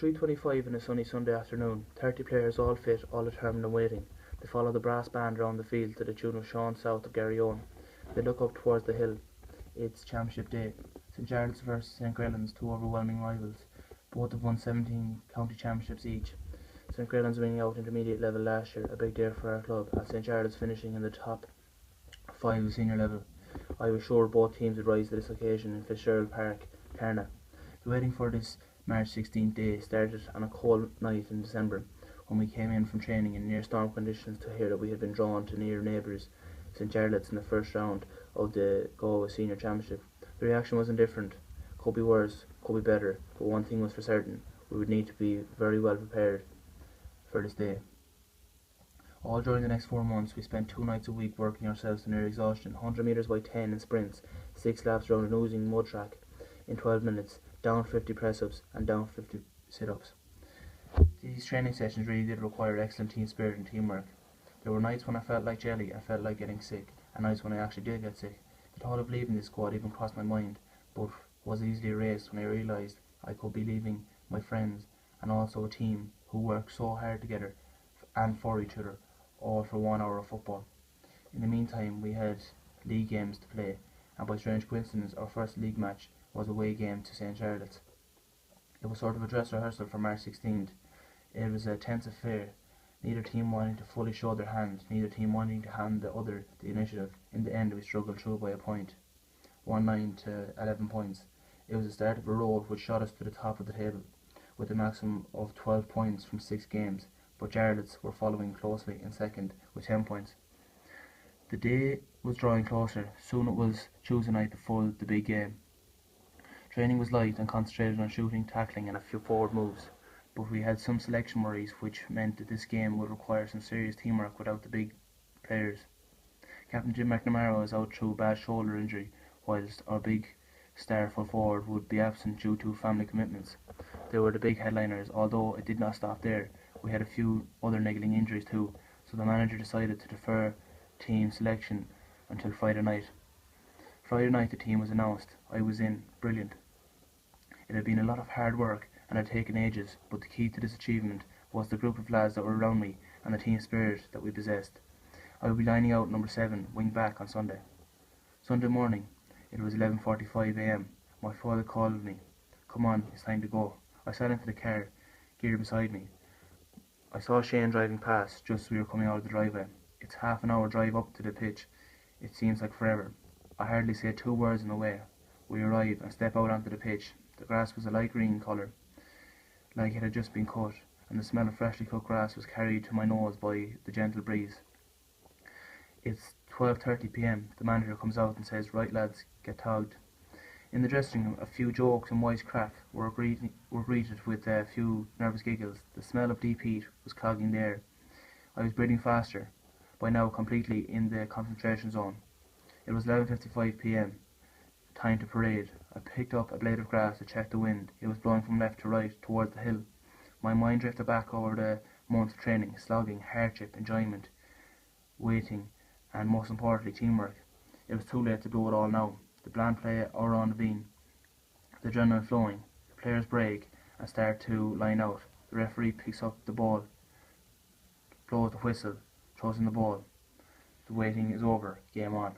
3:25 on a sunny Sunday afternoon, 30 players all fit, all determined and waiting. They follow the brass band around the field to the tune of Sean South of Garryowen. They look up towards the hill. It's Championship Day. St Jarlath's versus St Grellan's, two overwhelming rivals. Both have won 17 county championships each. St Grellan's winning out intermediate level last year, a big day for our club, as St Jarlath's finishing in the top 5 of senior level. I was sure both teams would rise to this occasion in Fitzgerald Park, Carna. The waiting for this March 16th day started on a cold night in December, when we came in from training in near storm conditions to hear that we had been drawn to near neighbours St Jarlath's in the first round of the Galway Senior Championship. The reaction wasn't different. Could be worse, could be better, but one thing was for certain: we would need to be very well prepared for this day. All during the next 4 months, we spent 2 nights a week working ourselves to near exhaustion, 100 metres by 10 in sprints, 6 laps around an oozing mud track in 12 minutes, down 50 press-ups and down 50 sit-ups. These training sessions really did require excellent team spirit and teamwork. There were nights when I felt like jelly and felt like getting sick, and nights when I actually did get sick. The thought of leaving this squad even crossed my mind, but was easily erased when I realised I could be leaving my friends and also a team who worked so hard together and for each other, all for 1 hour of football. In the meantime, we had league games to play, and by strange coincidence, our first league match was a away game to St Jarlath's. It was sort of a dress rehearsal for March 16th. It was a tense affair, neither team wanting to fully show their hand, neither team wanting to hand the other the initiative. In the end, we struggled through by a point, 1-9 to 11 points. It was the start of a road which shot us to the top of the table, with a maximum of 12 points from 6 games, but Jarlath's were following closely in second with 10 points. The day was drawing closer. Soon it was Tuesday night before the big game. Training was light and concentrated on shooting, tackling and a few forward moves, but we had some selection worries, which meant that this game would require some serious teamwork without the big players. Captain Jim McNamara was out through a bad shoulder injury, whilst our big star full forward would be absent due to family commitments. They were the big headliners, although it did not stop there. We had a few other niggling injuries too, so the manager decided to defer team selection until Friday night. Friday night the team was announced. I was in. Brilliant. It had been a lot of hard work and had taken ages, but the key to this achievement was the group of lads that were around me and the team spirit that we possessed. I would be lining out number 7, wing back, on Sunday. Sunday morning, it was 11:45 AM. My father called me. "Come on, it's time to go." I sat into the car, gear beside me. I saw Shane driving past just as we were coming out of the driveway. It's half an hour drive up to the pitch. It seems like forever. I hardly say 2 words on the way. We arrive and step out onto the pitch. The grass was a light green colour, like it had just been cut, and the smell of freshly cut grass was carried to my nose by the gentle breeze. It's 12:30 PM. The manager comes out and says, "Right lads, get togged." In the dressing room, a few jokes and wisecrack were greeted with a few nervous giggles. The smell of deep heat was clogging the air. I was breathing faster, by now completely in the concentration zone. It was 11:55 PM. Time to parade. I picked up a blade of grass to check the wind. It was blowing from left to right, towards the hill. My mind drifted back over the months of training, slogging, hardship, enjoyment, waiting, and most importantly, teamwork. It was too late to blow it all now. The bland play are on the bean, the adrenaline flowing. The players break and start to line out. The referee picks up the ball, blows the whistle, throws in the ball. The waiting is over. Game on.